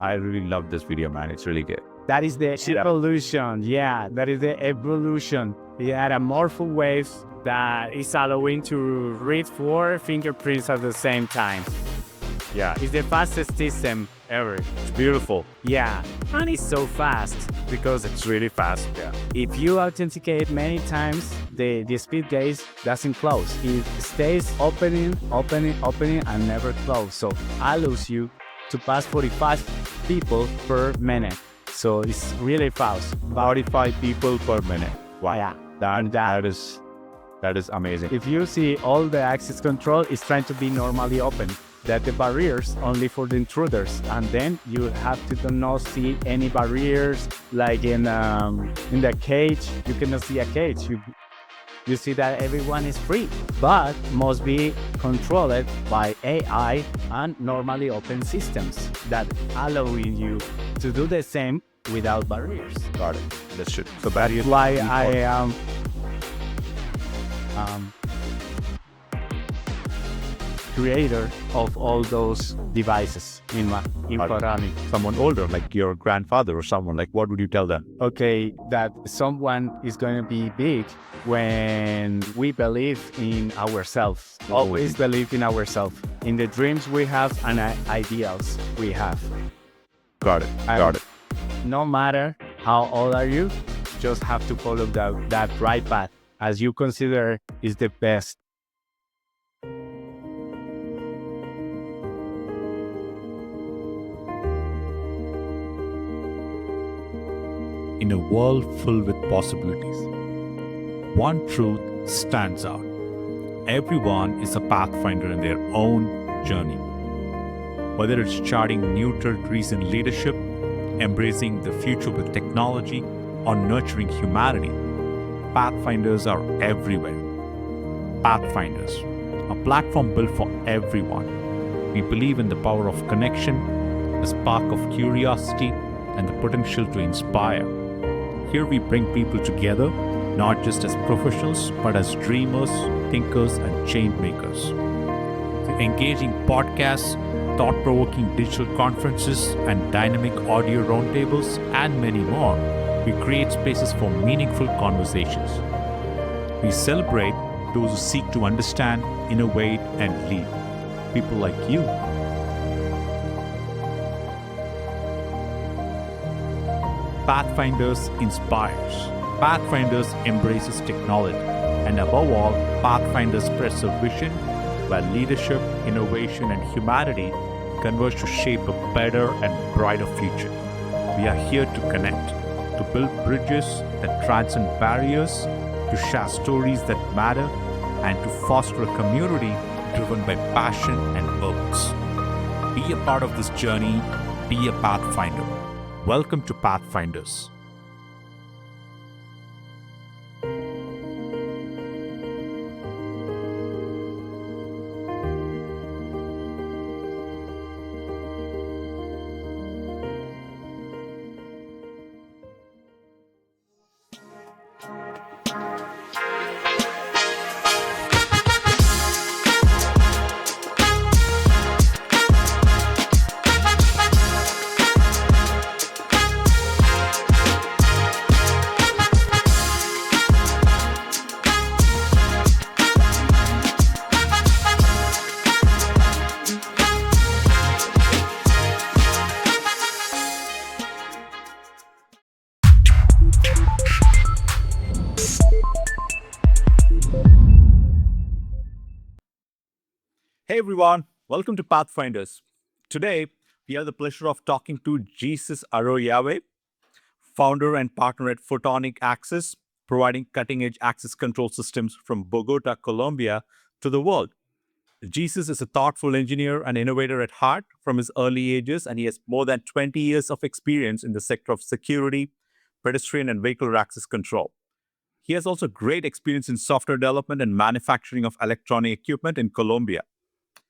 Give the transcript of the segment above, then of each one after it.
I really love this video, man. It's really good. That is the evolution. Yeah, that is the evolution. Yeah, a morpho waves that is allowing to read 4 fingerprints at the same time. Yeah, It's the fastest system ever. it's beautiful. Yeah, and it's so fast because It's really fast. Yeah. if you authenticate many times, the speed gauge doesn't close. It stays opening, and never close. So allows you to pass 45 people per minute. So it's really fast. 45 people per minute. Wow. Yeah. That is amazing. If you see all the access control is trying to be normally open, that the barriers only for the intruders, and then you have to not see any barriers like in the cage. You cannot see a cage. You see that everyone is free, but must be controlled by AI and normally open systems that allowing you to do the same without barriers. Got it. That's true. So barriers. Why I am creator of all those devices in Photonic. Someone older, like your grandfather or someone, like what would you tell them? Okay, that someone is going to be big when we believe in ourselves. Always believe in ourselves, in the dreams we have and ideals we have. Got it. Got it. No matter how old are you, just have to follow that right path as you consider is the best. In a world filled with possibilities, one truth stands out. Everyone is a pathfinder in their own journey. Whether it's charting new territories in leadership, embracing the future with technology, or nurturing humanity, pathfinders are everywhere. Pathfinders, a platform built for everyone. We believe in the power of connection, the spark of curiosity, and the potential to inspire. Here we bring people together, not just as professionals, but as dreamers, thinkers, and change makers. Through engaging podcasts, thought-provoking digital conferences, and dynamic audio roundtables, and many more, we create spaces for meaningful conversations. We celebrate those who seek to understand, innovate, and lead. People like you. Pathfinders inspires. Pathfinders embraces technology. And above all, Pathfinders spreads a vision where leadership, innovation, and humanity converge to shape a better and brighter future. We are here to connect, to build bridges that transcend barriers, to share stories that matter, and to foster a community driven by passion and purpose. Be a part of this journey. Be a Pathfinder. Welcome to Pathfinders. Hey everyone, welcome to Pathfinders. Today, we have the pleasure of talking to Jesus Arroyave, founder and partner at Photonic Access, providing cutting-edge access control systems from Bogota, Colombia, to the world. Jesus is a thoughtful engineer and innovator at heart from his early ages, and he has more than 20 years of experience in the sector of security, pedestrian, and vehicular access control. He has also great experience in software development and manufacturing of electronic equipment in Colombia.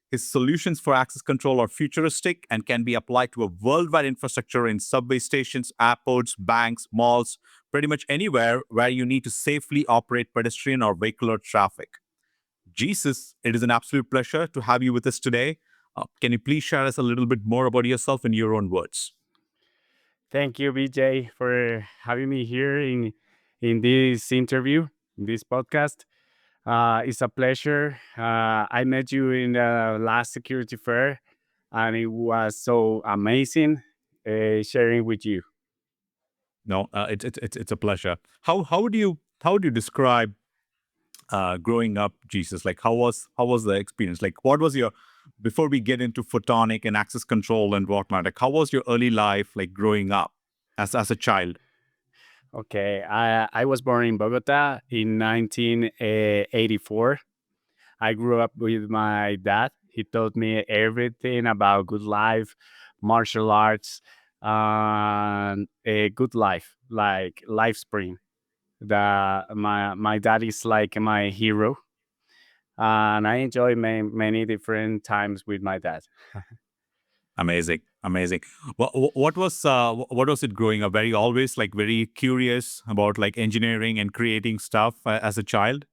His solutions for access control are futuristic and can be applied to a worldwide infrastructure in subway stations, airports, banks, malls, pretty much anywhere where you need to safely operate pedestrian or vehicular traffic. Jesus, it is an absolute pleasure to have you with us today. Can you please share us a little bit more about yourself in your own words? Thank you, BJ, for having me here in this interview, in this podcast. It's a pleasure. I met you in the last security fair, and it was so amazing sharing with you. No, it's a pleasure. How would you describe growing up, Jesus? Like how was the experience? Like what was your before we get into photonic and access control and whatnot? Like how was your early life like growing up as a child? Okay, I was born in Bogota in 1984. I grew up with my dad. He taught me everything about good life, martial arts, and a good life, like life spring. My dad is like my hero, and I enjoy many different times with my dad. Amazing, amazing. What was it growing up? Very always like very curious about like engineering and creating stuff as a child.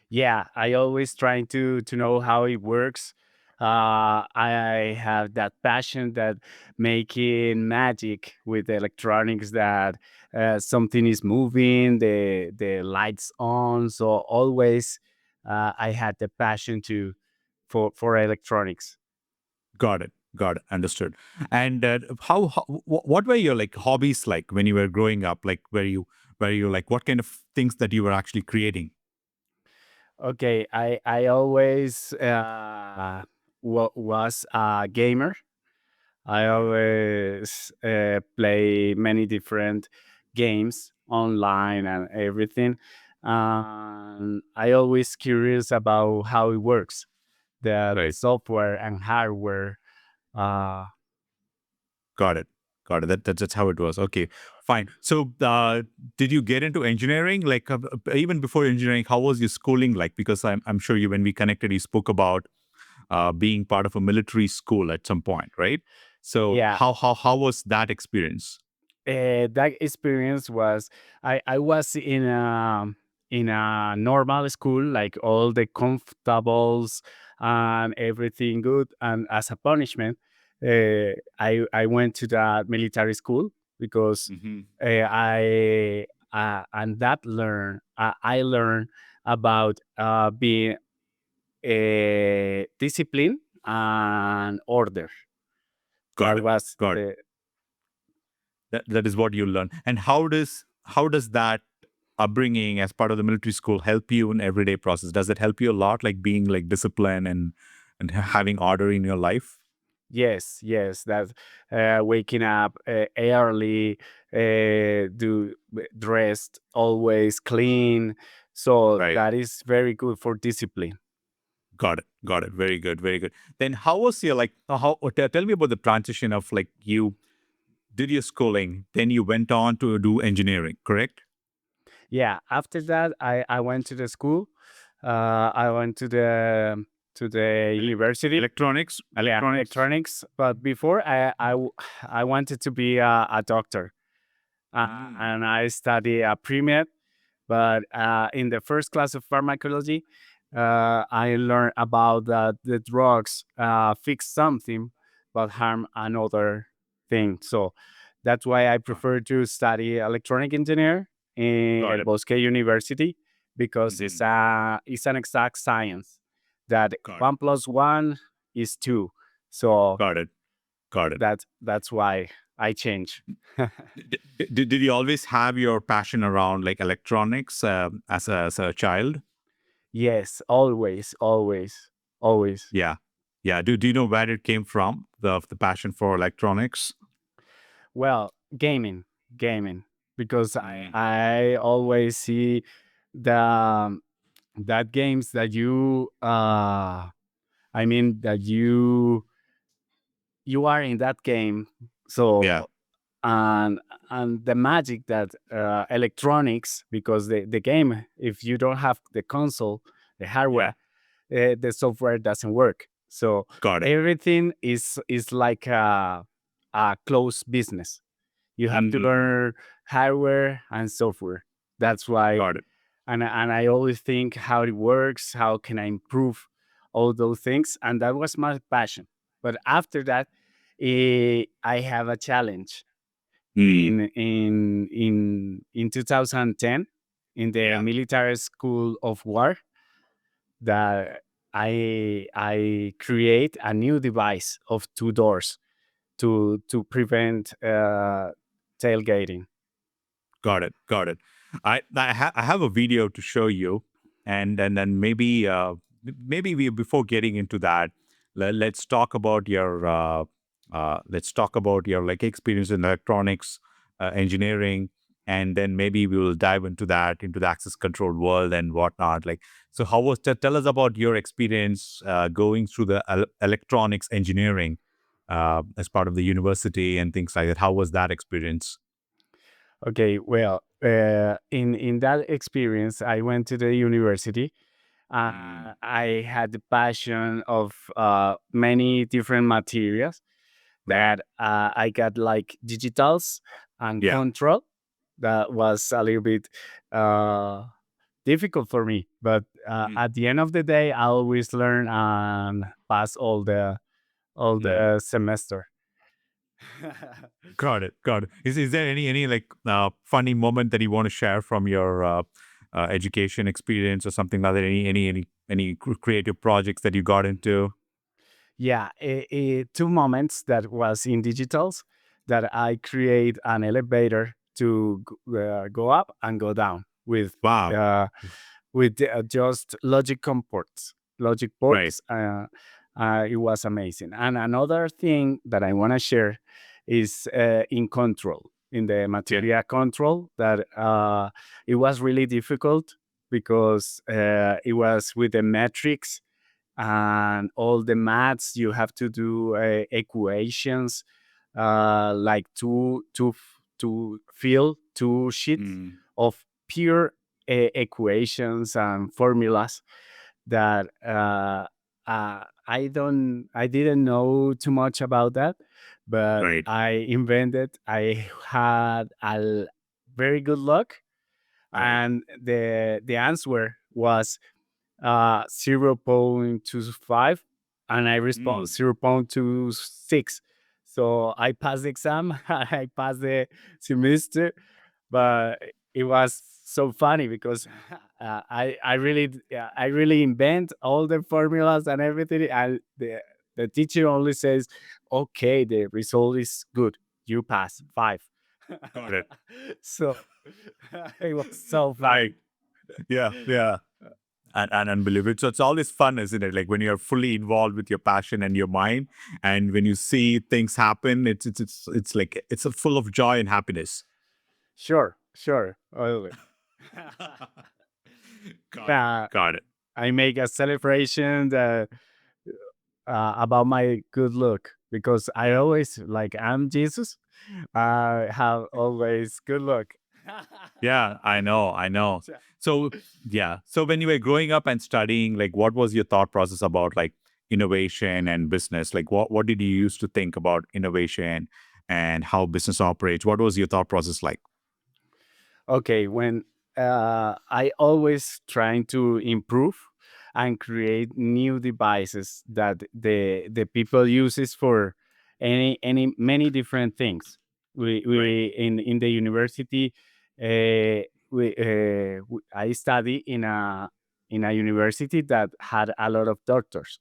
Yeah, I always trying to know how it works. I have that passion that making magic with electronics, that something is moving, the lights on. So always I had the passion to for electronics. Got it. Got it. Understood. And what were your like hobbies like when you were growing up? Like were you like what kind of things that you were actually creating? Okay, I always was a gamer. I always play many different games online and everything. And I always curious about how it works, the Right. software and hardware. Uh, Got it. Got it. That's how it was. Okay, fine. So, did you get into engineering? Like, even before engineering, how was your schooling like? Because I'm sure you, when we connected, you spoke about being part of a military school at some point, right? So, yeah, how was that experience? that experience was I was in a normal school, like all the comfortables and everything good. And as a punishment, I went to the military school because Hmm. and that I learned about being discipline and order. Got That it. was Got it. the That is what you learn. And how does that upbringing as part of the military school help you in everyday process? Does it help you a lot, like being like disciplined and having order in your life? Yes, yes, that waking up early, dressed always clean. So Right. that is very good for discipline. Got it. Got it. Very good. Very good. Then how was your like how tell me about the transition of like you did your schooling, then you went on to do engineering, correct? Yeah. After that, I went to the school. I went to the university. Electronics, Yeah, electronics. electronics. But before, I wanted to be a doctor, Mm. and I studied a pre-med. But in the first class of pharmacology, I learned about that the drugs fix something but harm another thing. So that's why I Got prefer to study electronic engineer in got El it. Bosque University, because Hmm. it's an exact science that Got it. 1 plus 1 is 2. So Got it. Got it. that's why I change. Did you always have your passion around like electronics as a child? Yes, always, always, always. Yeah. Yeah. Do you know where it came from? The passion for electronics? Well, gaming, because Mm. I always see the that games that you I mean that you are in that game. Yeah. So and the magic that electronics, because the game, if you don't have the console, the Yeah. hardware, the software doesn't work. So Got it. everything is like a closed business. You have to Hmm. learn hardware and software. That's why, Got it. and I always think how it works, how can I improve all those things, and that was my passion. But after that, I have a challenge Mm. in 2010 in the Yeah. military school of war that I create a new device of two doors to prevent tailgating. Got it. Got it. I have a video to show you, and then maybe maybe we before getting into that, let's talk about your like experience in electronics, engineering, and then maybe we will dive into that into the access control world and whatnot. Like, so how was tell us about your experience going through the electronics engineering as part of the university and things like that. How was that experience? Okay, well, in that experience, I went to the university. Mm. I had the passion of many different materials Right. that I got like digitals and Yeah. control. That was a little bit uh, difficult for me, but Mm. at the end of the day, I always learn and pass all Mm. the semester. Got it. Got it. Is there any like funny moment that you want to share from your education experience or something like that? Any creative projects that you got into? Yeah, two moments that was in digitals that I create an elevator to go up and go down Wow. with just logic Right. ports. It was amazing. And another thing that I want to share is in control, in the Yeah. material control, that it was really difficult because it was with the metrics and all the maths. You have to do equations like to fill two sheets Mm. of pure equations and formulas that I didn't know too much about that, but Right. I had very good luck, Right. and the answer was 0.25, and I respond Mm. 0.26. So I passed the exam, I passed the semester, but it was so funny because I really invent all the formulas and everything, and the teacher only says, "Okay, the result is good. You pass 5." Got it. So it was so Right. funny. Yeah. Yeah. And unbelievable. So it's always fun, isn't it? Like when you're fully involved with your passion and your mind, and when you see things happen, it's like it's a full of joy and happiness. Sure, sure. Always. Got it. uh, Got it. I make a celebration about my good luck because I Yeah. always like I'm Jesus. I have always good luck. Yeah, I know. I know. So- So, yeah. So, when you were growing up and studying, like, what was your thought process about like innovation and business? Like, what did you used to think about innovation and how business operates? What was your thought process like? Okay, when I always trying to improve and create new devices that the people uses for any many different things. Right. We in the university, I study in a university that had a lot of doctors,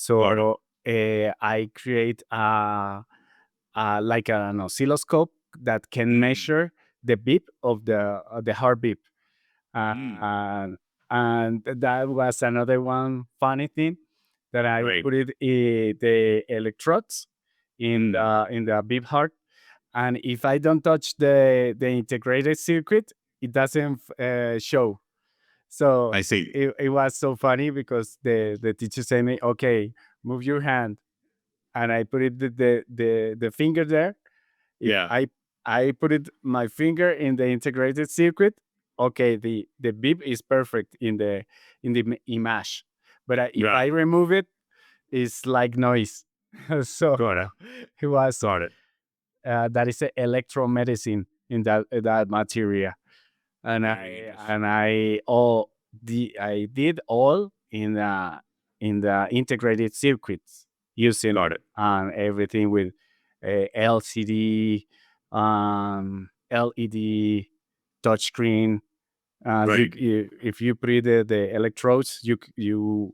Got it. so I create like an oscilloscope that can Mm. measure the beep of the heart beep. Mm. And that was another one funny thing that I Right. put it the electrodes Mm. in the beep heart, and if I don't touch the integrated circuit, it doesn't show. So I see. it was so funny because the teacher said me, okay, move your hand, and I put it the finger there. If Yeah. I put it my finger in the integrated circuit, okay, the beep is perfect in the image. But if Yeah. I remove it, it's like noise. So Got it. it was Got it. that is a electromedicine in that material, Very interesting. and I did all in the integrated circuits using Got it. everything with LCD. LED touchscreen. Right. If you put the electrodes, you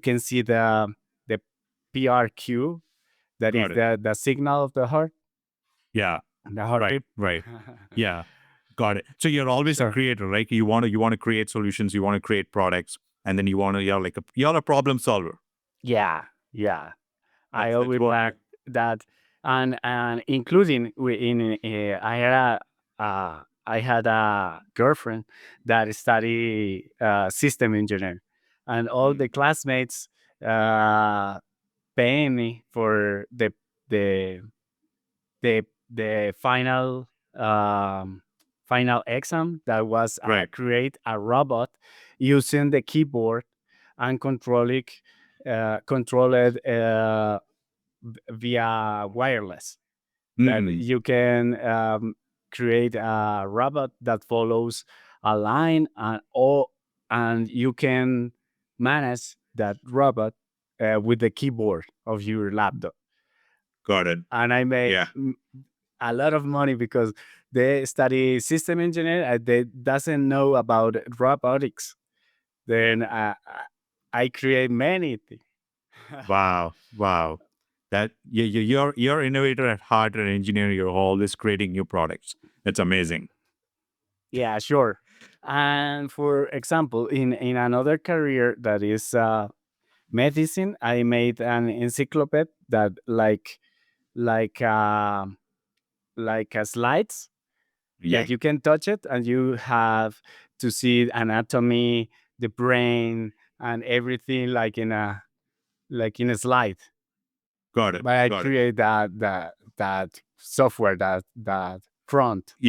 can see the PRQ, that is Got it. the signal of the heart, Yeah. the Right. heartbeat. Right. Yeah. Got it. So you're always a So creator, right? You want to create solutions, you want to create products, and then you're a problem solver. yeah, yeah. I That's always what. like that, and including in I had a girlfriend that studied system engineer, and all Mm. the classmates uh, paying me for the the final exam that was Right. create a robot using the keyboard and control it via wireless, that Mm. you can create a robot that follows a line, and you can manage that robot with the keyboard of your laptop. Got it. And I made Yeah. a lot of money because they study system engineer and they doesn't know about robotics. Then I create many things. Wow. Wow. That you're innovator at heart and engineer. You're always creating new products. It's amazing. Yeah, sure. And for example, in another career that is medicine, I made an encyclopedia that like uh, like a slides Yeah. that you can touch it and you have to see anatomy, the brain, and everything like in a slide. Got it. But I Got it. create that software, Yeah.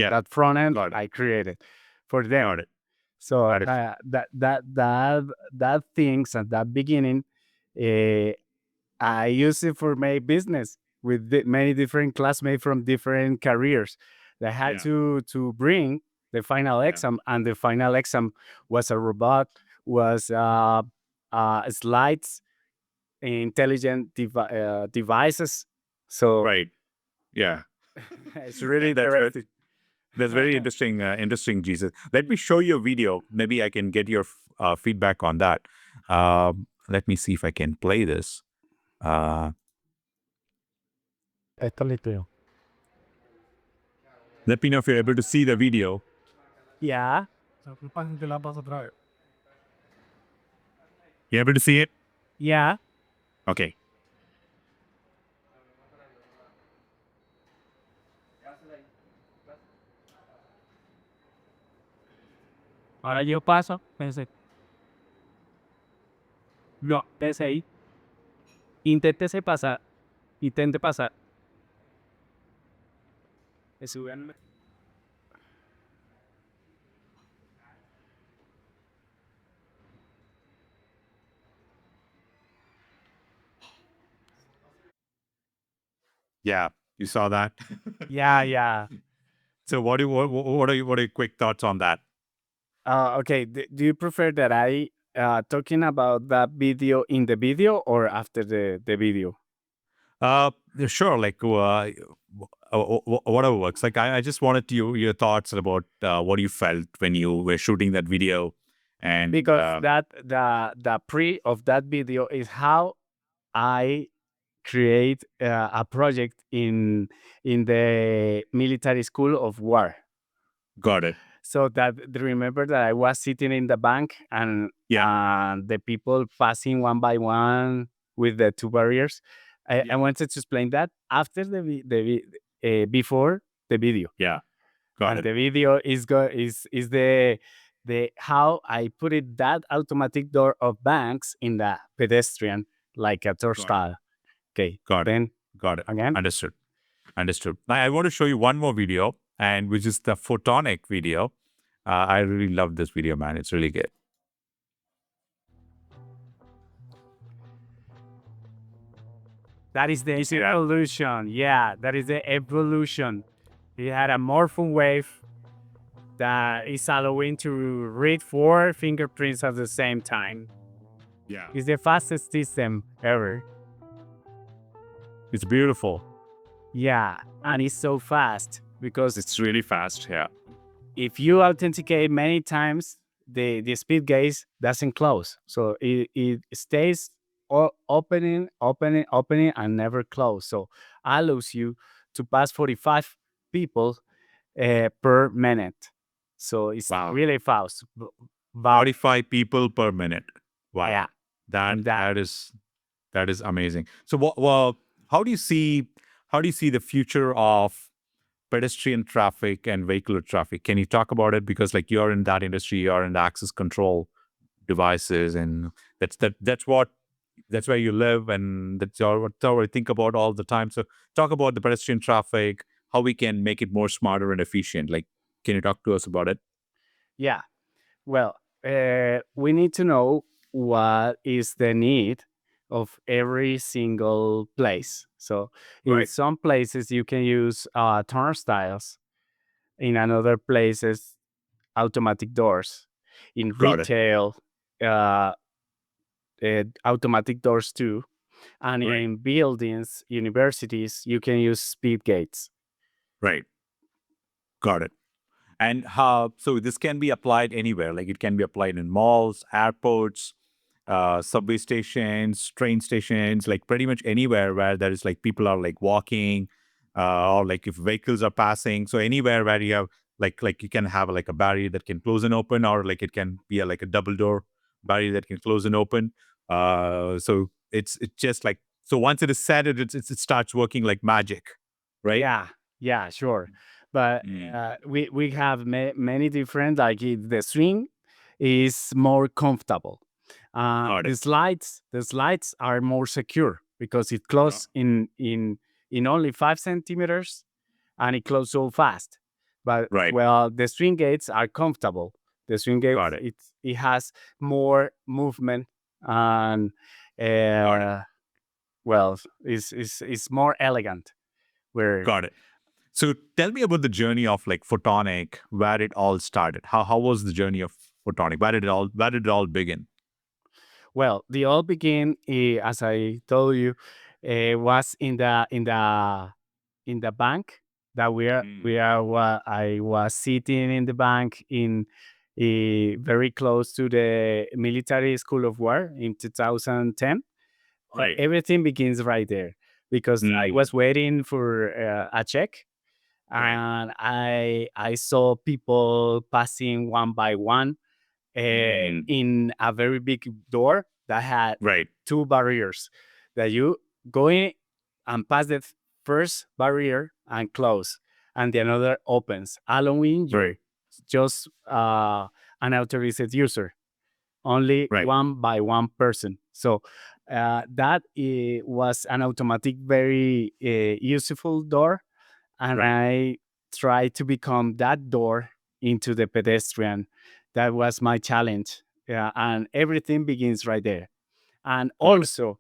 that front end Got it. I created for them. Got it. So Got it. that things at that beginning, uh, I use it for my business with many different classmates from different careers. They had Yeah. to bring the final Yeah. exam, and the final exam was a robot, was slides, intelligent devices. So Right. Yeah. it's really That's right. interesting. That's very interesting. Interesting, Jesus. Let me show you a video. Maybe I can get your feedback on that. Let me see if I can play this. Uh, Esta es la historia. let me know if you're able to see the video. Yeah, De la paso otra vez. You able to see it? yeah. Okay. Ahora yo paso, pensé. No, pensé ahí. Inténtese pasar. Intente pasar. Me suben. Yeah, you saw that. Yeah, yeah. So what are your quick thoughts on that? Okay. Do you prefer that I talking about that video in the video or after the video? Uh, sure. Like whatever works. Like I just wanted your thoughts about what you felt when you were shooting that video, and Because the pre of that video is how I create a project in the military school of war. got it. So that remember that I was sitting in the bank, and Yeah. the people passing one by one with the two barriers. I Yeah. wanted to explain that after before the video, Yeah. Got and it. the video is the how I put it that automatic door of banks in the pedestrian like a Got it. turnstile. Okay, Got it. then Got it. again. Understood. Understood. Now I want to show you one more video, and which is the photonic video. I really love this video, man. It's really good. That is the You see that? evolution. Yeah, that is the evolution. He had a morphing wave that is allowing to read 4 fingerprints at the same time. Yeah. It's the fastest system ever. It's beautiful. Yeah, and it's so fast. because It's really fast. Yeah. if you authenticate many times, the speed gate doesn't close. So it stays opening, and never close. So allows you to pass 45 people per minute. So it's Wow. really fast. But 45 people per minute. Wow. yeah, That and that that is that is amazing. So what well, how do you see the future of pedestrian traffic and vehicular traffic? Can you talk about it? Because like you're in that industry, you're in the access control devices, and that's where you live, and that's all I think about all the time. So talk about the pedestrian traffic, how we can make it more smarter and efficient. Like, can you talk to us about it? yeah. Well, we need to know what is the need of every single place. So, in Right. some places, you can use turnstiles. In another places, automatic doors. In Got it. retail, uh, automatic doors too. And Right. in buildings, universities, you can use speed gates. Right. Got it. And how, so this can be applied anywhere. Like it can be applied in malls, airports, subway stations, train stations, like pretty much anywhere where there is like people are like walking, or like if vehicles are passing. So anywhere where you have like you can have like a barrier that can close and open, or like it can be like a double door barrier that can close and open. So it's just like, so once it is set, it starts working like magic, right? Yeah, yeah, sure. But Mm, we have many different, like the swing is more comfortable. got it. The slides are more secure because it Yeah. closes in only 5 centimeters, and it closes so fast. But Right. well, the swing gates are comfortable. The swing Got gates, it. it has more movement, and Got it. uh, well, it's more elegant. Where Got it. So tell me about the journey of like Photonic, where it all started. How was the journey of Photonic? Where did it all begin? Well, the all begin, as I told you, was in the bank that Mm, I was sitting in the bank in very close to the military school of war in 2010. right. Everything begins right there because I Mm, was waiting for a check, right. and I saw people passing one by one Mm, in a very big door that had right. two barriers that you go in and pass the first barrier and close, and the another opens, allowing you Right. just an authorized user, only Right. one by one person. So that was an automatic, very useful door, and Right. I tried to become that door into the pedestrian. That was my challenge. Yeah, and everything begins right there. And Got it. also,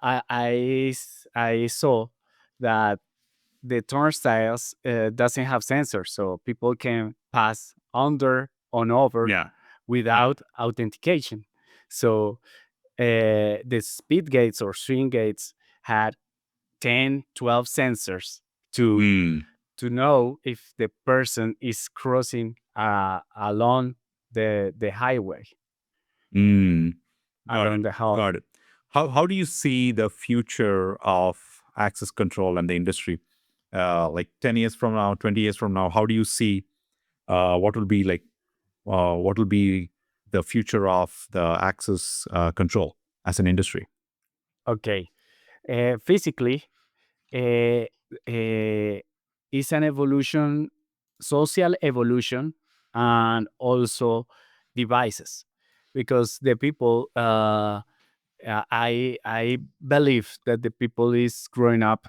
I saw that the turnstiles doesn't have sensors, so people can pass under on over Yeah. Yeah. without authentication. So the speed gates or swing gates had 10, 12 sensors to Mm, to know if the person is crossing along the highway, mm, got it. along the hall. Got it. How do you see the future of access control and the industry? Like 10 years from now, 20 years from now, how do you see what will be like what will be the future of the access control as an industry? Okay. Physically, uh, uh, is an evolution, social evolution, and also devices, because the people, I believe that the people is growing up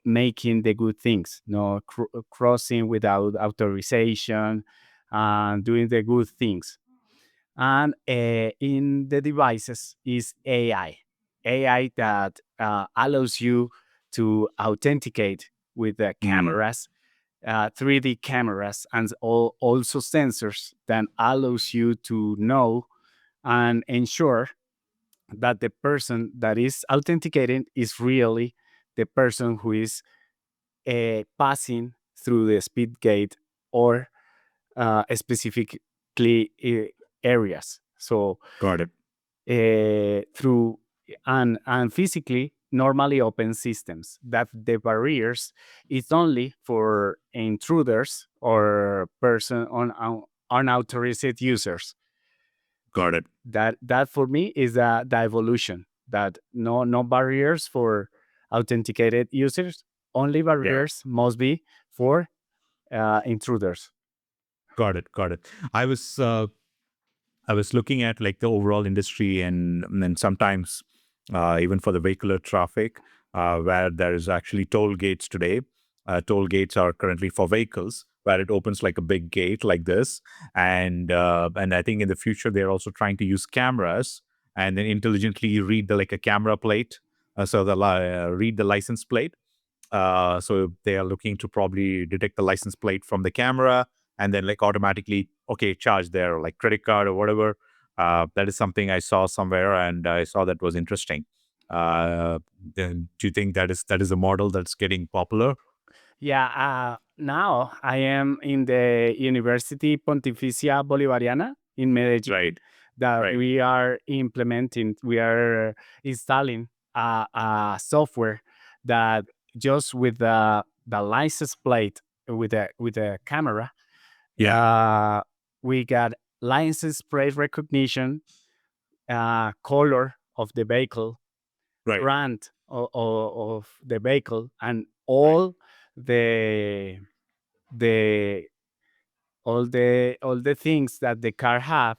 making the good things, no crossing without authorization, and doing the good things. And in the devices is AI that allows you to authenticate with the Mm, cameras, 3D cameras, and also sensors that allows you to know and ensure that the person that is authenticating is really the person who is passing through the speed gate or specifically areas. So Got it. through and physically normally open systems that the barriers is only for intruders or person on unauthorized users. Got it. That for me is the evolution, that no barriers for authenticated users, only Yeah. barriers must be for intruders. Got it. Got it. I was I was looking at like the overall industry, and then sometimes even for the vehicular traffic, where there is actually toll gates today. Toll gates are currently for vehicles, where it opens like a big gate like this, and I think in the future they're also trying to use cameras and then intelligently read the like a camera plate, so the read the license plate. So they are looking to probably detect the license plate from the camera and then like automatically, okay, charge their like credit card or whatever. That is something I saw somewhere, and I saw that was interesting. Then do you think that is a model that's getting popular? Yeah, now I am in the University Pontificia Bolivariana in Medellin, Right. that Right. we are installing a software that just with the license plate with the camera, Yeah. uh, we got license plate recognition, color of the vehicle, Right. brand of the vehicle, and Right. the the all the things that the car have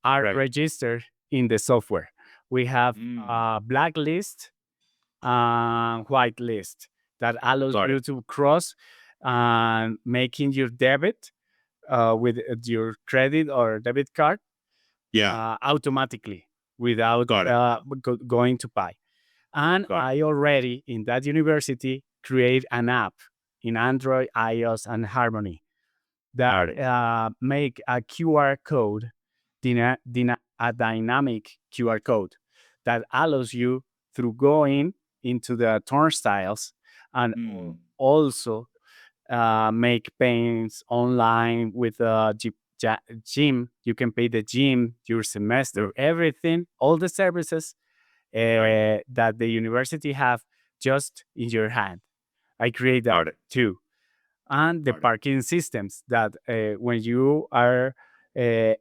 are Right. registered in the software. We have Mm. a blacklist and whitelist that allows Got you it. to cross and making your debit with your credit or debit card Yeah. automatically without Got it. going to pay. And Got it. I already in that university create an app in Android, iOS, and Harmony that Got it. make a QR code, a dynamic QR code that allows you through going into the turnstiles and Mm. also make payments online with gym. You can pay the gym, your semester, R- everything, all the services Right. that the university have just in your hand. I create that Got it. too. And the Got it. parking systems that when you are uh,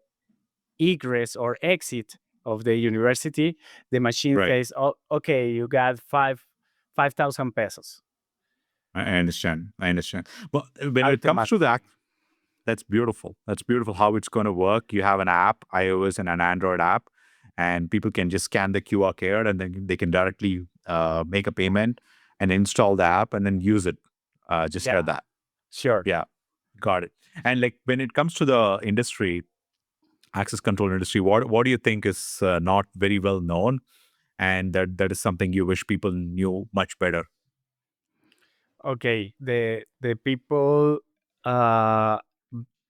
egress or exit of the university, the machine Right. says, "Oh, okay, you got 5,000 pesos I understand. I understand. But when it comes to automatically." that, that's beautiful. That's beautiful how it's going to work. You have an app, iOS and an Android app, and people can just scan the QR code and then they can directly make a payment and install the app and then use it. Just heard Yeah, that. sure. Yeah, got it. And like when it comes to the industry, access control industry, what do you think is not very well known, and that is something you wish people knew much better? Okay, the people uh,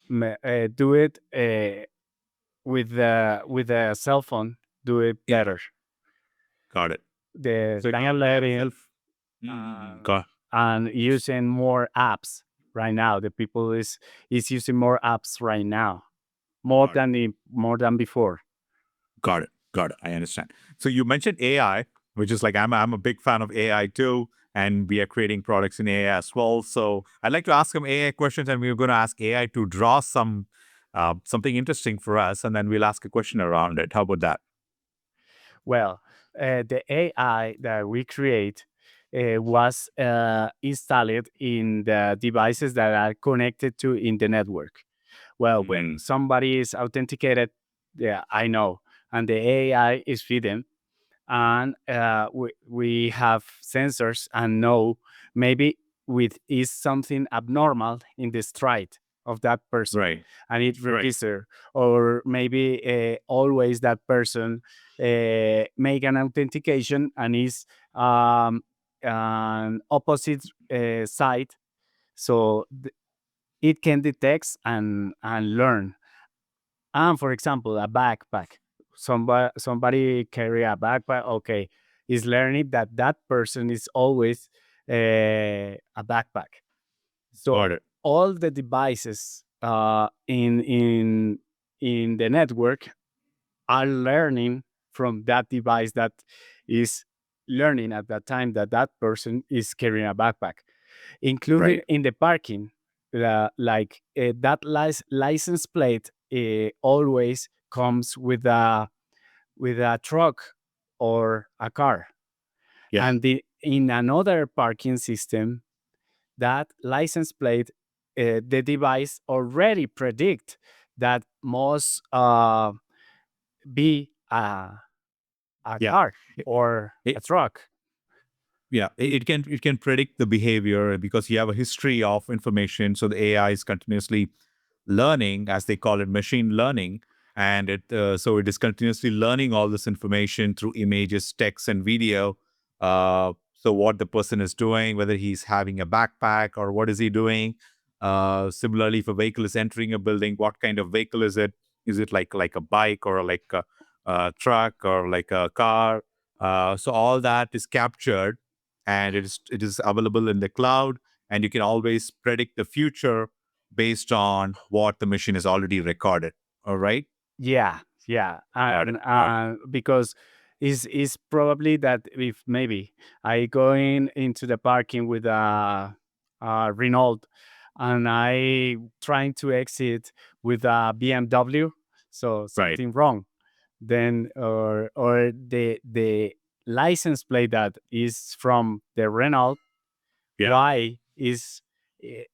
do it with the cell phone. Do it Yeah, better. got it. The So now they have a downloading self. Got and using more apps right now. The people is using more apps right now, got it. more than before. Got it. Got it. I understand. So you mentioned AI, which is like I'm a big fan of AI too, and we are creating products in AI as well. So I'd like to ask some AI questions, and we're going to ask AI to draw something interesting for us, and then we'll ask a question around it. How about that? Well, the AI that we create was installed in the devices that are connected to in the network. Well, when Mm, somebody is authenticated, yeah, I know, and the AI is feeding, and we have sensors and know maybe with is something abnormal in the stride of that person, right. and it Right. register, or maybe always that person make an authentication and is an opposite side, so it can detect and learn. And for example, a backpack. Somebody carry a backpack. Okay, is learning that that person is always a backpack. So Got it. all the devices in the network are learning from that device that is learning at that time that that person is carrying a backpack, including Right. in the parking. That license plate always comes with a truck or a car, Yeah. and in another parking system, that license plate, the device already predict that must be a Yeah. car or a It, truck. yeah. It can predict the behavior because you have a history of information. So the AI is continuously learning, as they call it, machine learning, and so it is continuously learning all this information through images, text, and video. So what the person is doing, whether he's having a backpack or what is he doing. Similarly, if a vehicle is entering a building, what kind of vehicle is it? Is it like a bike or like a truck or like a car? So all that is captured, and it is available in the cloud, and you can always predict the future based on what the machine has already recorded. All right. Yeah, yeah, Got it. and Got it. because is probably that if maybe I going into the parking with a Renault and I trying to exit with a BMW, so Right. something wrong. Then or the license plate that is from the Renault, Yeah. why is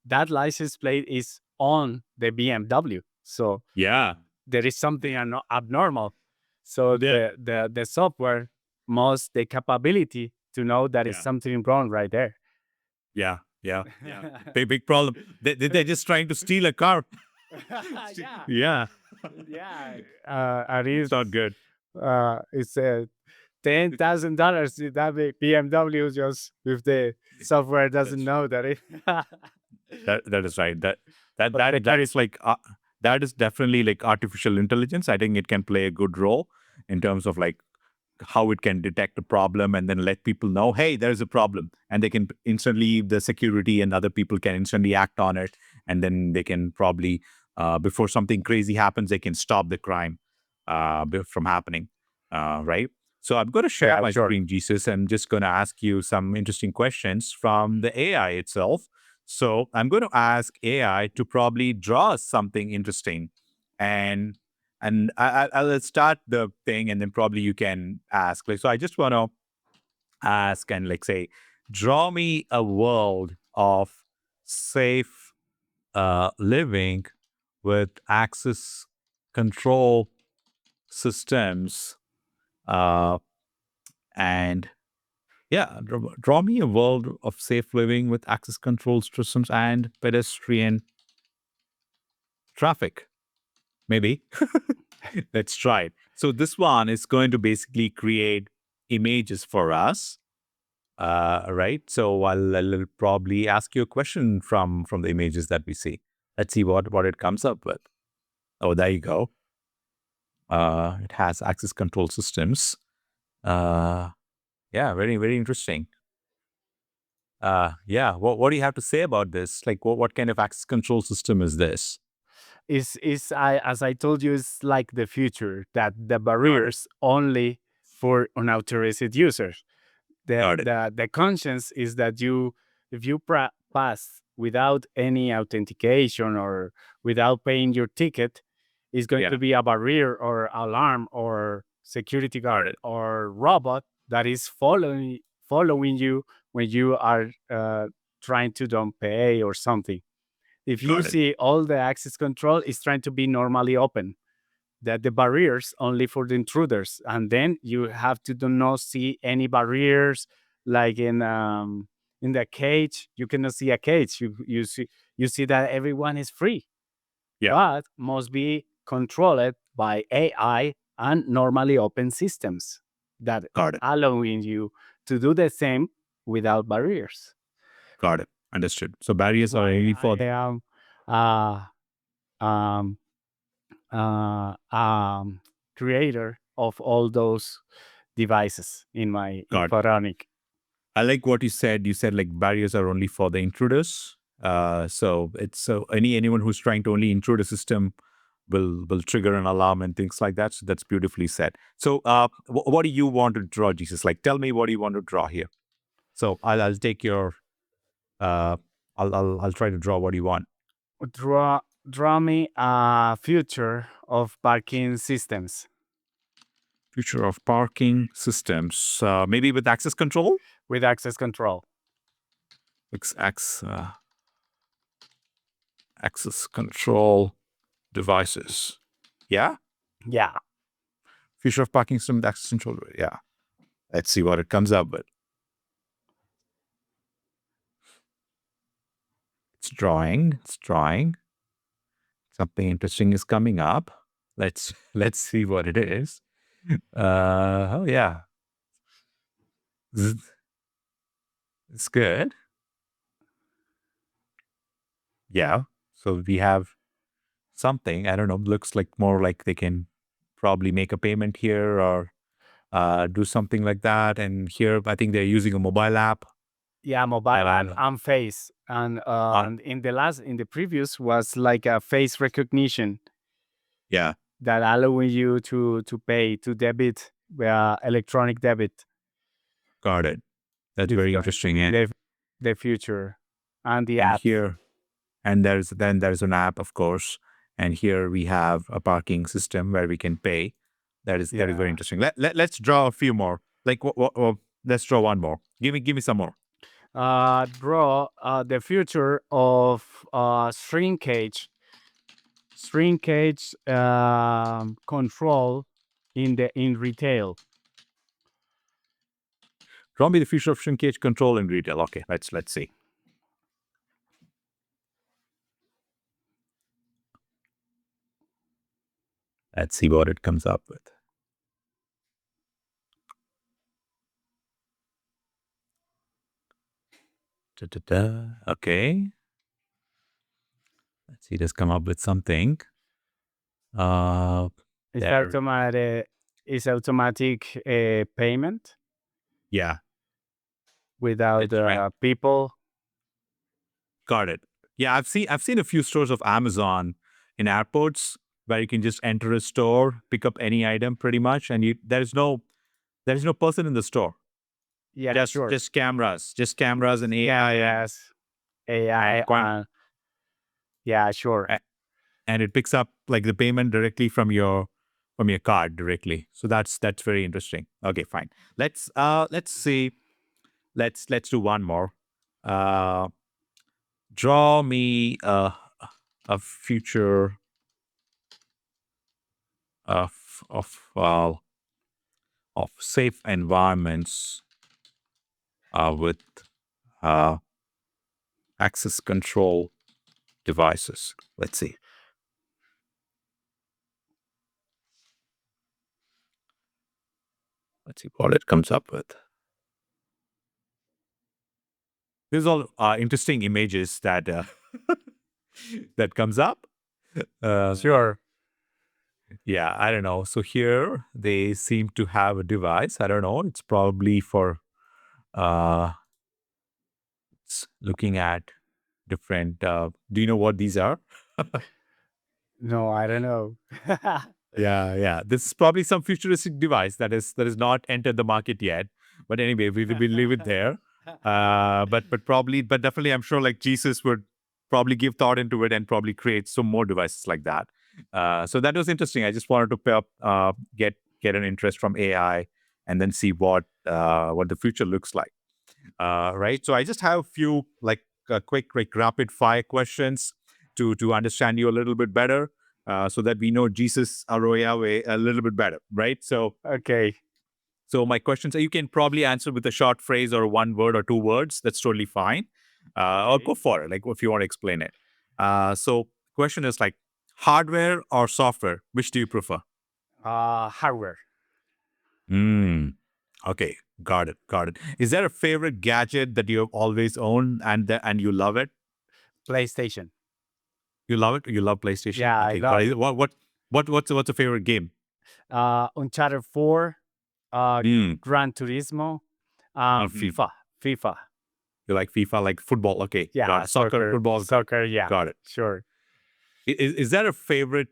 that license plate is on the BMW? So Yeah. there is something abnormal. So Yeah. the software must the capability to know that is Yeah. something wrong right there. Yeah. Yeah. Big problem. They're just trying to steal a car. Yeah, Yeah. yeah. And It's not good. it's $10,000 that BMW just if the software doesn't That's know that it. that is right. But the That is like that is definitely like artificial intelligence. I think it can play a good role in terms of like how it can detect a problem and then let people know, hey, there's a problem, and they can instantly, the security and other people can instantly act on it, and then they can probably before something crazy happens, they can stop the crime from happening. Right. So I'm going to share yeah, my sure. screen, Jesus. I'm just going to ask you some interesting questions from the AI itself. So I'm going to ask AI to probably draw us something interesting, and I'll start the thing, and then probably you can ask. Like, so I just want to ask and like say, draw me a world of safe living with access control systems, uh, and yeah, draw me a world of safe living with access control systems and pedestrian traffic. Maybe. Let's try it. So this one is going to basically create images for us, right? So I'll probably ask you a question from the images that we see. Let's see what it comes up with. Oh, there you go. It has access control systems. Uh, yeah, very interesting. Yeah, what do you have to say about this? Like, what kind of access control system is this? Is I as I told you, it's like the future that the Got it. barriers only for unauthorized users. Got it. The conscience is that you if you pass without any authentication or without paying your ticket, is going to Yeah. be a barrier or alarm or security Got guard it. or robot that is following you when you are trying to don't pay or something. If you Got it. see all the access control is trying to be normally open, that the barriers only for the intruders, and then you have to do not see any barriers like in the cage. You cannot see a cage. You see that everyone is free, Yeah. but must be controlled by AI and normally open systems that Got it. allowing you to do the same without barriers. Got it. Understood. So barriers are only I for am uh, um, um, creator of all those devices in my in God. Photonic. I like what you said. You said like barriers are only for the intruders. So anyone who's trying to only intrude a system will trigger an alarm and things like that. So that's beautifully said. So what do you want to draw, Jesus? Like, tell me what do you want to draw here. So I'll take your I'll try to draw what you want. Draw draw me a future of parking systems Future of parking systems, maybe with access control. with access control. Ex- Access, access control devices. Yeah, Yeah. future of parking system with access control. Yeah, let's see what it comes up with. It's drawing. It's drawing. Something interesting is coming up. Let's see what it is. Oh yeah, it's good. Yeah. So we have something. I don't know. Looks like more like they can probably make a payment here or do something like that. And here, I think they're using a mobile app. Yeah, mobile app And and face. uh, And in the previous was like a face recognition yeah, that allowing you to pay to debit electronic debit. got it. That's The very fu- interesting. And the future and the and app. here, and there's an app, of course. And here we have a parking system where we can pay. That is very Yeah. interesting. Let's draw a few more. Like let's draw one more. Give me some more. Draw the future of shrinkage control in retail. Draw me the future of shrinkage control in retail. Okay, let's see. Let's see what it comes up with. Da-da-da. Okay. Let's see, just come up with something. Uh, It's there. automatic. It's automatic payment Yeah, without it's right. people. Got it. Yeah, I've seen a few stores of Amazon in airports where you can just enter a store, pick up any item pretty much, and there is no person in the store. Yeah, Just sure. just cameras and AI Cameras, and AI. quan- Yeah, sure. a- and it picks up like the payment directly from your card directly. So that's very interesting. Okay, fine. Let's see. Let's do one more. Uh, draw me a future of of safe environments with uh, access control devices. Let's see. Let's see what it comes up with. These are all interesting images that that comes up. Uh, Sure. yeah, I don't know. So here they seem to have a device. I don't know. It's probably for uh, looking at different. Do you know what these are? No, I don't know. Yeah, yeah. This is probably some futuristic device that is not entered the market yet. But anyway, we leave it there. But definitely, I'm sure like Jesus would probably give thought into it and probably create some more devices like that. So that was interesting. I just wanted to get an interest from AI and then see what the future looks like. Right. So I just have a few like quick, like rapid fire questions to understand you a little bit better, so that we know Jesus Arroyave a little bit better. Right. Okay. So my questions, you can probably answer with a short phrase or one word or two words. That's totally fine. Or go for it, like if you want to explain it. So question is like hardware or software, which do you prefer? Hardware. Hmm. Okay, got it, got it. Is there a favorite gadget that you have always owned and you love it? PlayStation. You love it. You love PlayStation. Yeah, I Okay, got love. it. What's a favorite game? Uncharted 4, Hmm. Gran Turismo, Mhm. FIFA. FIFA. You like FIFA, like football. Okay, got Yeah, it. Soccer, football. soccer. Yeah, Got it. sure. Is that a favorite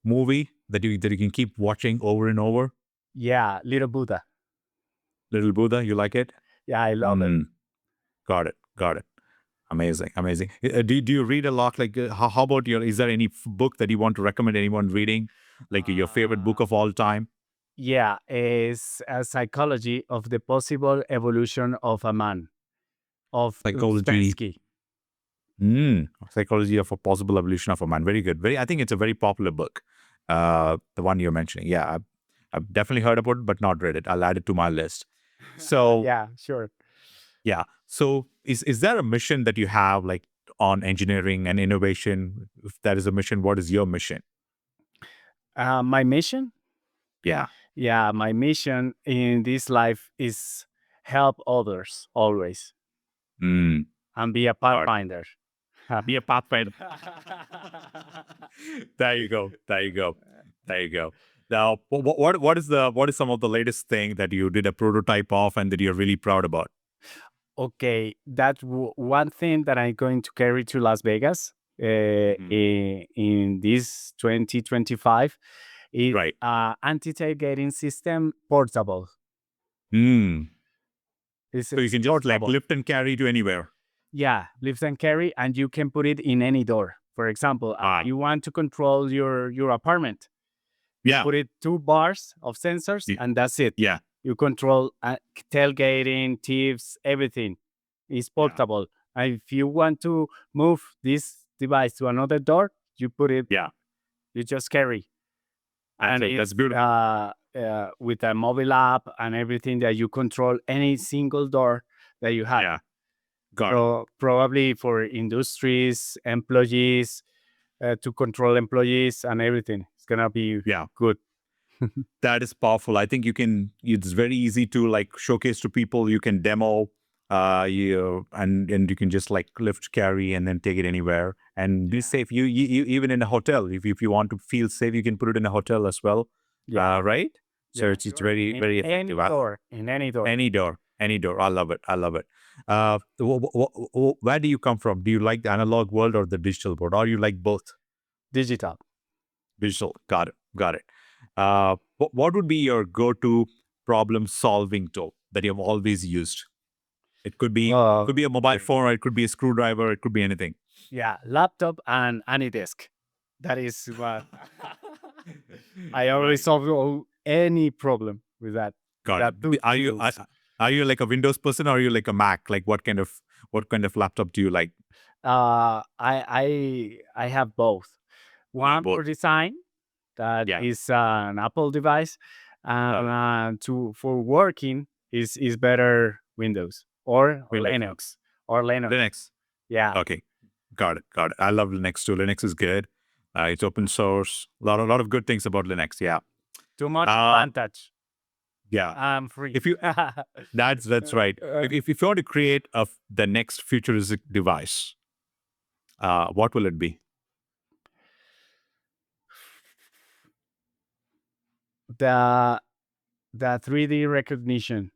movie that you can keep watching over and over? Yeah, Little Buddha. Little Buddha, you like it? Yeah, I love it. Mm, got it. Got it. Amazing, amazing. Do you read a lot? Like, how about your? Is there any book that you want to recommend anyone reading? Like your favorite book of all time? Yeah, is a psychology of the possible evolution of a man of Psychology. Uspensky. Psychology of a possible evolution of a man. Very good. Very. I think it's a very popular book. The one you're mentioning. Yeah, I've definitely heard about it, but not read it. I'll add it to my list. So Yeah, sure. yeah. So is there a mission that you have like on engineering and innovation? If that is a mission, what is your mission? My mission? Yeah. Yeah, my mission in this life is help others always Mm. and be a Got it. pathfinder. Be a pathfinder. There you go. There you go. There you go. Now, what is some of the latest thing that you did a prototype of and that you're really proud about? Okay, that's one thing that I'm going to carry to Las Vegas in this 2025 is Right. anti-tailgating system portable. Mm. It's So you can just like portable. lift and carry to anywhere. Yeah, lift and carry, and you can put it in any door. For example, Ah. you want to control your apartment. Yeah. Put it 2 bars of sensors, Y- and that's it. Yeah. You control tailgating, thieves, everything. It's portable. And if you want to move this device to another door, you put it. Yeah. You just carry, and That's it's beautiful. with a mobile app and everything that you control any single door that you have. Yeah. Got it. So probably for industries, employees, to control employees and everything, it's gonna be Yeah. good. That is powerful. I think it's very easy to like showcase to people. You can demo, and you can just like lift, carry, and then take it anywhere and be safe. You even in a hotel, if you want to feel safe, you can put it in a hotel as well. Yeah. Right. So Yeah, it's sure. very In very any effective. door, in any door. Any door, any door. I love it. I love it. Where do you come from? Do you like the analog world or the digital world, or you like both? Digital. Digital. Got it. Got it. What would be your go-to problem-solving tool that you have always used? It could be a mobile phone, or it could be a screwdriver, it could be anything. Yeah, laptop and any desk. That is what I always solve any problem with that. Got That it. two tools. Are you like a Windows person, or are you like a Mac? Like what kind of laptop do you like? I have both. One for Both. design, that Yeah. is an Apple device, and to for working is better Windows or Windows. Linux or Linux. Linux. Yeah, Okay. Got it. Got it. I love Linux too. Linux is good. It's open source. A lot of good things about Linux. Yeah. too much Uh, advantage. Yeah. I'm free. If you that's right. If you want to create the next futuristic device, what will it be? the 3D recognition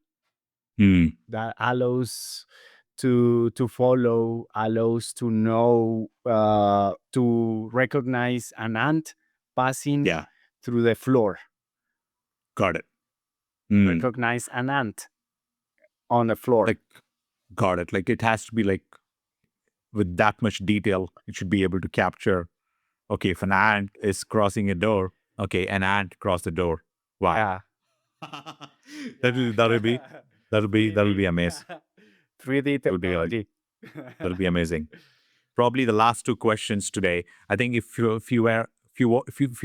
Hmm. that allows to follow, allows to know, to recognize an ant passing Yeah. through the floor. Got it. Hmm. Recognize an ant on the floor. Like, got it. Like it has to be like with that much detail. It should be able to capture. Okay, if an ant is crossing a door, okay, an ant crossed the door. Wow. Yeah. That'll be amazing. 3D That would be like- technology. That'll be amazing. Probably the last two questions today. I think if you're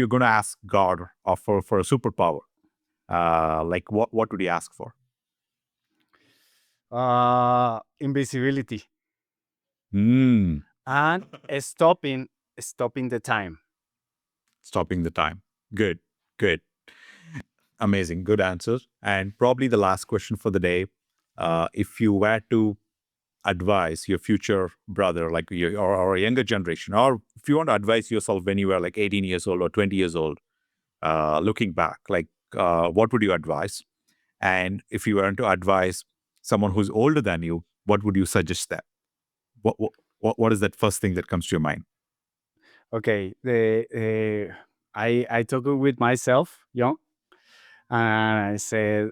going to ask God or for a superpower, like what would you ask for? Invisibility Hmm. and stopping the time. Stopping the time. Good. Good. Amazing. Good answers. And probably the last question for the day. If you were to advise your future brother, like or a younger generation, or if you want to advise yourself when you were like 18 years old or 20 years old, looking back, like what would you advise? And if you were to advise someone who's older than you, what would you suggest them? What is that first thing that comes to your mind? Okay, I talked with myself, and I said,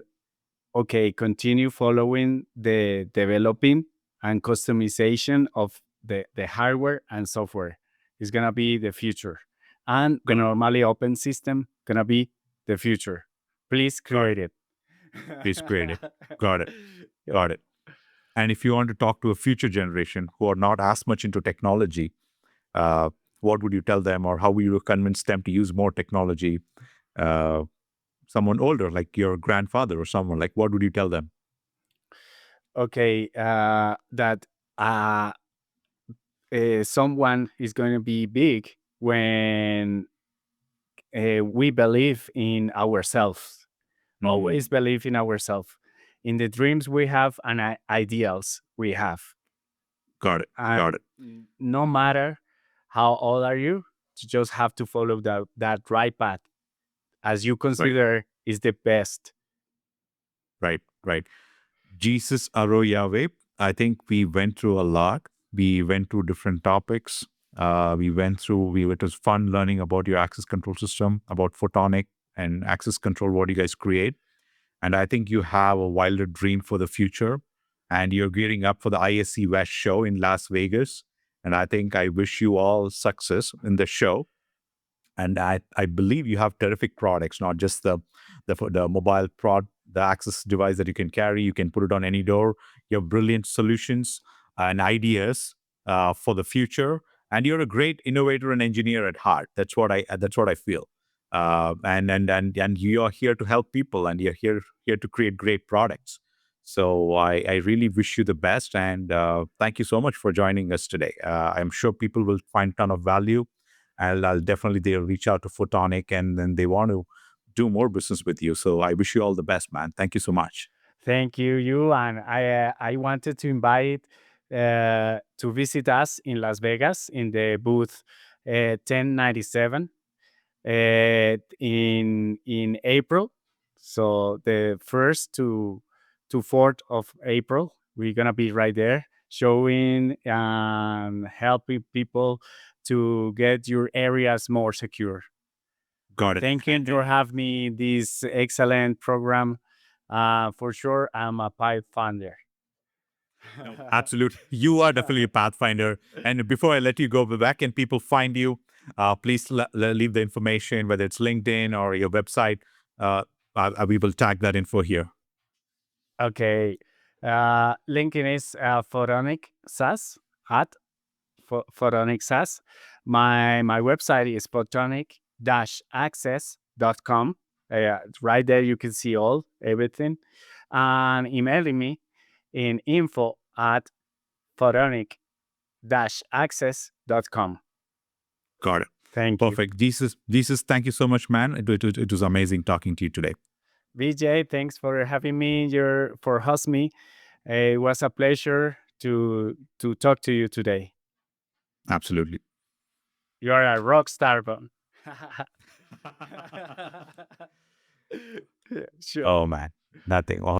okay, continue following the developing and customization of the hardware and software. It's gonna be the future, and the normally open system gonna be the future. Please create it. Please create it. Got it. Yeah. Got it. And if you want to talk to a future generation who are not as much into technology, uh, what would you tell them, or how would you convince them to use more technology? Uh, Someone older, like your grandfather or someone, like what would you tell them? Okay, that uh, someone is going to be big when we believe in ourselves. Always believe in ourselves, in the dreams we have and ideals we have. Got it. Got it. No matter how old are you, you just have to follow that right path as you Right. consider is the best. Right. Right. Jesus Arroyave, I think we went through a lot. We went through different topics. It was fun learning about your access control system, about photonic and access control, what you guys create. And I think you have a wilder dream for the future. And you're gearing up for the ISC West show in Las Vegas. And I think I wish you all success in the show. And I believe you have terrific products, not just the mobile the access device that you can carry. You can put it on any door. You have brilliant solutions and ideas for the future. And you're a great innovator and engineer at heart. That's what I feel. And you are here to help people, and you're here to create great products. So I really wish you the best, and thank you so much for joining us today. I'm sure people will find a ton of value. I'll definitely they'll reach out to Photonic, and then they want to do more business with you. So I wish you all the best, man. Thank you so much. Thank you. And I wanted to invite to visit us in Las Vegas in the booth 1097 in April. So the 1st to 4th of April, we're gonna be right there showing and helping people to get your areas more secure. Got it. Thank you for having me in this excellent program. For sure, I'm a Pathfinder. Absolutely. You are definitely a Pathfinder. And before I let you go, where can people find you? Please leave the information, whether it's LinkedIn or your website. We will tag that info here. Okay. LinkedIn is Photonic SAS at Photonic SAS. My website is photonic-access.com. Right there, you can see everything. And emailing me in info at photonic-access.com. Got it. Thank you. Perfect. Jesus, thank you so much, man. It was amazing talking to you today. Vijay, thanks for having me for hosting me. It was a pleasure to talk to you today. Absolutely. You are a rock star, Bon. Yeah, sure. Oh, man. Nothing. Well,